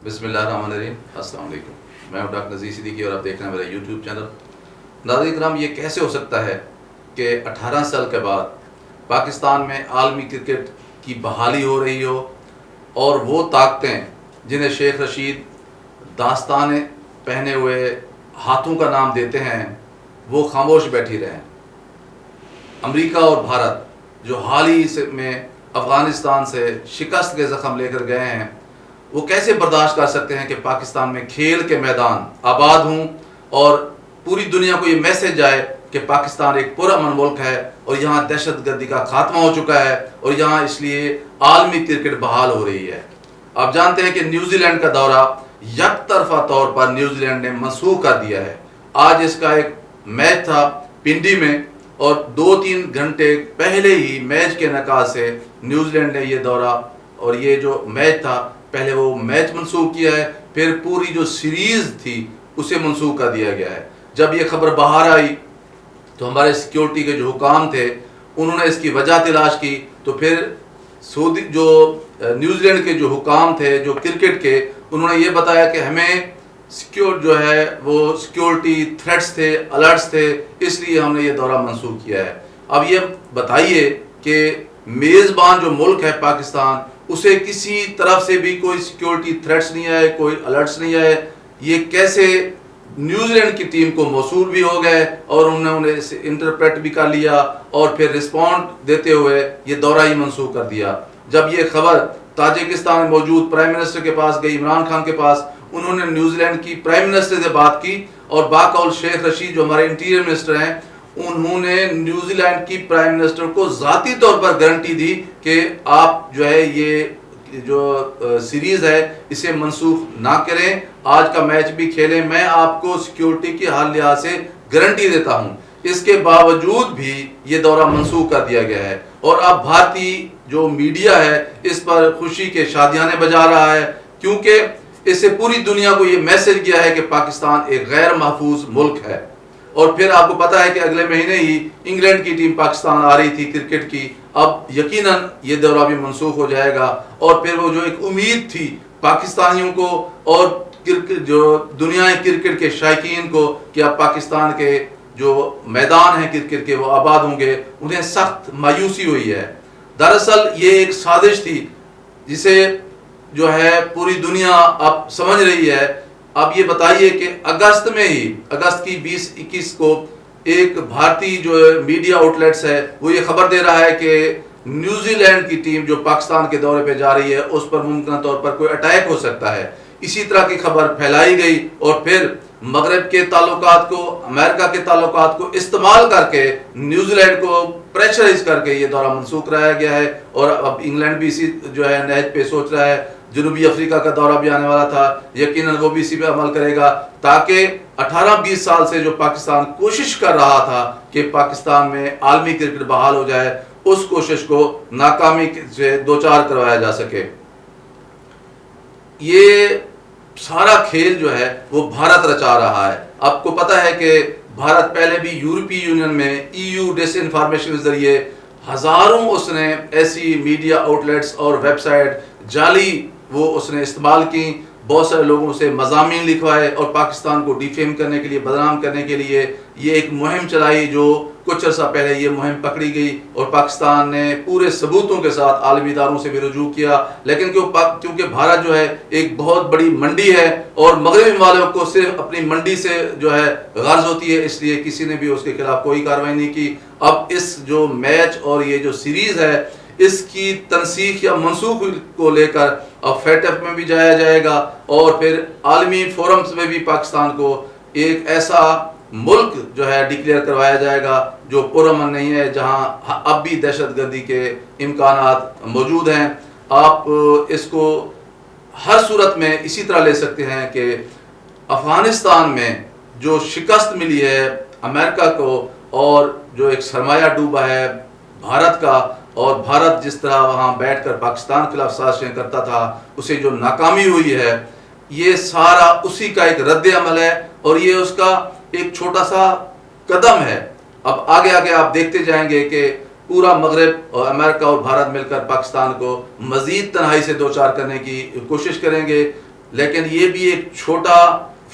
بسم اللہ الرحمن الرحیم. السلام علیکم. میں ہوں ڈاکٹر نذیر صدیقی اور آپ دیکھ رہے ہیں میرا یوٹیوب چینل. ناظرین کرام، یہ کیسے ہو سکتا ہے کہ 18 سال کے بعد پاکستان میں عالمی کرکٹ کی بحالی ہو رہی ہو اور وہ طاقتیں جنہیں شیخ رشید داستانے پہنے ہوئے ہاتھوں کا نام دیتے ہیں وہ خاموش بیٹھی رہیں. امریکہ اور بھارت جو حال ہی میں افغانستان سے شکست کے زخم لے کر گئے ہیں، وہ کیسے برداشت کر سکتے ہیں کہ پاکستان میں کھیل کے میدان آباد ہوں اور پوری دنیا کو یہ میسج آئے کہ پاکستان ایک پرامن ملک ہے اور یہاں دہشت گردی کا خاتمہ ہو چکا ہے اور یہاں اس لیے عالمی کرکٹ بحال ہو رہی ہے. آپ جانتے ہیں کہ نیوزی لینڈ کا دورہ یک طرفہ طور پر نیوزی لینڈ نے منسوخ کر دیا ہے. آج اس کا ایک میچ تھا پنڈی میں اور 2-3 گھنٹے پہلے ہی میچ کے انعقاد سے نیوزی لینڈ نے یہ دورہ اور یہ جو میچ تھا پہلے وہ میچ منسوخ کیا ہے، پھر پوری جو سیریز تھی اسے منسوخ کر دیا گیا ہے. جب یہ خبر باہر آئی تو ہمارے سیکیورٹی کے جو حکام تھے انہوں نے اس کی وجہ تلاش کی، تو پھر سعودی جو نیوزی لینڈ کے جو حکام تھے جو کرکٹ کے، انہوں نے یہ بتایا کہ ہمیں جو ہے وہ سیکیورٹی تھریٹس تھے، الرٹس تھے، اس لیے ہم نے یہ دورہ منسوخ کیا ہے. اب یہ بتائیے کہ میزبان جو ملک ہے پاکستان، اسے کسی طرف سے بھی کوئی سیکیورٹی تھریٹس نہیں آئے، کوئی الرٹس نہیں آئے، یہ کیسے نیوزی لینڈ کی ٹیم کو موصول بھی ہو گئے اور انہوں نے اسے انٹرپریٹ بھی کر لیا اور پھر رسپونڈ دیتے ہوئے یہ دورہ ہی منسوخ کر دیا. جب یہ خبر تاجکستان میں موجود پرائم منسٹر کے پاس گئی، عمران خان کے پاس، انہوں نے نیوزی لینڈ کی پرائم منسٹر سے بات کی اور باقول شیخ رشید جو ہمارے انٹیریئر منسٹر ہیں، انہوں نے نیوزی لینڈ کی پرائم منسٹر کو ذاتی طور پر گارنٹی دی کہ آپ جو ہے یہ جو سیریز ہے اسے منسوخ نہ کریں، آج کا میچ بھی کھیلیں، میں آپ کو سیکیورٹی کے ہر لحاظ سے گارنٹی دیتا ہوں. اس کے باوجود بھی یہ دورہ منسوخ کر دیا گیا ہے اور اب بھارتی جو میڈیا ہے اس پر خوشی کے شادیانے بجا رہا ہے، کیونکہ اس سے پوری دنیا کو یہ میسج گیا ہے کہ پاکستان ایک غیر محفوظ ملک ہے. اور پھر آپ کو پتا ہے کہ اگلے مہینے ہی انگلینڈ کی ٹیم پاکستان آ رہی تھی کرکٹ کی، اب یقیناً یہ دورہ بھی منسوخ ہو جائے گا اور پھر وہ جو ایک امید تھی پاکستانیوں کو اور جو دنیا کرکٹ کے شائقین کو کہ اب پاکستان کے جو میدان ہیں کرکٹ کے وہ آباد ہوں گے، انہیں سخت مایوسی ہوئی ہے. دراصل یہ ایک سازش تھی جسے جو ہے پوری دنیا اب سمجھ رہی ہے. اب یہ بتائیے کہ اگست میں ہی، اگست کی 20-21 کو ایک بھارتی جو میڈیا آؤٹ لیٹس ہے وہ یہ خبر دے رہا ہے کہ نیوزی لینڈ کی ٹیم جو پاکستان کے دورے پہ جا رہی ہے اس پر ممکنہ طور پر کوئی اٹیک ہو سکتا ہے. اسی طرح کی خبر پھیلائی گئی اور پھر مغرب کے تعلقات کو، امریکہ کے تعلقات کو استعمال کر کے نیوزی لینڈ کو پریشرائز کر کے یہ دورہ منسوخ کرایا گیا ہے. اور اب انگلینڈ بھی اسی جو ہے نہج پہ سوچ رہا ہے. جنوبی افریقہ کا دورہ بھی آنے والا تھا، یقیناً وہ بھی اسی پہ عمل کرے گا تاکہ 18-20 سال سے جو پاکستان کوشش کر رہا تھا کہ پاکستان میں عالمی کرکٹ بحال ہو جائے، اس کوشش کو ناکامی سے دوچار کروایا جا سکے. یہ سارا کھیل جو ہے وہ بھارت رچا رہا ہے. آپ کو پتا ہے کہ بھارت پہلے بھی یورپی یونین میں EU ڈس انفارمیشن کے ذریعے ہزاروں اس نے ایسی میڈیا آؤٹ لیٹس اور ویب سائٹ جعلی وہ اس نے استعمال کی، بہت سارے لوگوں سے مضامین لکھوائے اور پاکستان کو ڈیفیم کرنے کے لیے، بدنام کرنے کے لیے یہ ایک مہم چلائی جو کچھ عرصہ پہلے یہ مہم پکڑی گئی اور پاکستان نے پورے ثبوتوں کے ساتھ عالمی اداروں سے بھی رجوع کیا. لیکن کیونکہ بھارت جو ہے ایک بہت بڑی منڈی ہے اور مغربی ممالک کو صرف اپنی منڈی سے جو ہے غرض ہوتی ہے، اس لیے کسی نے بھی اس کے خلاف کوئی کارروائی نہیں کی. اب اس جو میچ اور یہ جو سیریز ہے اس کی تنسیخ یا منسوخ کو لے کر اب FATF میں بھی جایا جائے گا اور پھر عالمی فورمز میں بھی پاکستان کو ایک ایسا ملک جو ہے ڈکلیئر کروایا جائے گا جو پرامن نہیں ہے، جہاں اب بھی دہشت گردی کے امکانات موجود ہیں. آپ اس کو ہر صورت میں اسی طرح لے سکتے ہیں کہ افغانستان میں جو شکست ملی ہے امریکہ کو اور جو ایک سرمایہ ڈوبا ہے بھارت کا، اور بھارت جس طرح وہاں بیٹھ کر پاکستان کے خلاف سازشیں کرتا تھا، اسے جو ناکامی ہوئی ہے، یہ سارا اسی کا ایک رد عمل ہے اور یہ اس کا ایک چھوٹا سا قدم ہے. اب آگے آگے آپ دیکھتے جائیں گے کہ پورا مغرب اور امریکہ اور بھارت مل کر پاکستان کو مزید تنہائی سے دوچار کرنے کی کوشش کریں گے. لیکن یہ بھی ایک چھوٹا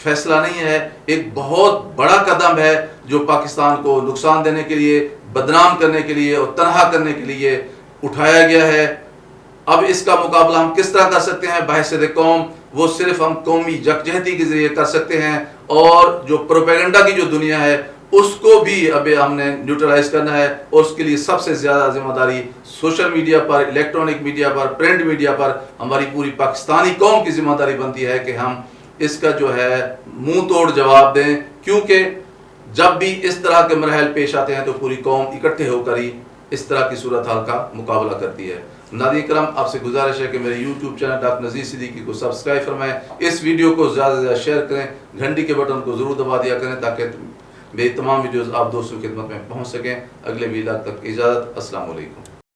فیصلہ نہیں ہے، ایک بہت بڑا قدم ہے جو پاکستان کو نقصان دینے کے لیے، بدنام کرنے کے لیے اور تنہا کرنے کے لیے اٹھایا گیا ہے۔ اب اس کا مقابلہ ہم کس طرح کر سکتے ہیں بحیثیت قوم؟ وہ صرف ہم قومی یکجہتی کے ذریعے کر سکتے ہیں، اور جو پروپیگنڈا کی جو دنیا ہے اس کو بھی اب ہم نے نیوٹرلائز کرنا ہے، اور اس کے لیے سب سے زیادہ ذمہ داری سوشل میڈیا پر، الیکٹرانک میڈیا پر، پرنٹ میڈیا پر ہماری پوری پاکستانی قوم کی ذمہ داری بنتی ہے کہ ہم اس کا جو ہے منہ توڑ جواب دیں، کیونکہ جب بھی اس طرح کے مراحل پیش آتے ہیں تو پوری قوم اکٹھے ہو کر ہی اس طرح کی صورتحال کا مقابلہ کرتی ہے۔ ناظرین کرام، آپ سے گزارش ہے کہ میرے YouTube channel doctor Nazir Siddiqui کو سبسکرائب فرمائیں، اس ویڈیو کو زیادہ سے زیادہ شیئر کریں، گھنٹی کے بٹن کو ضرور دبا دیا کریں تاکہ میری تمام ویڈیوز آپ دوستوں کی خدمت میں پہنچ سکیں۔ اگلے ویلاگ تک اجازت، السلام علیکم۔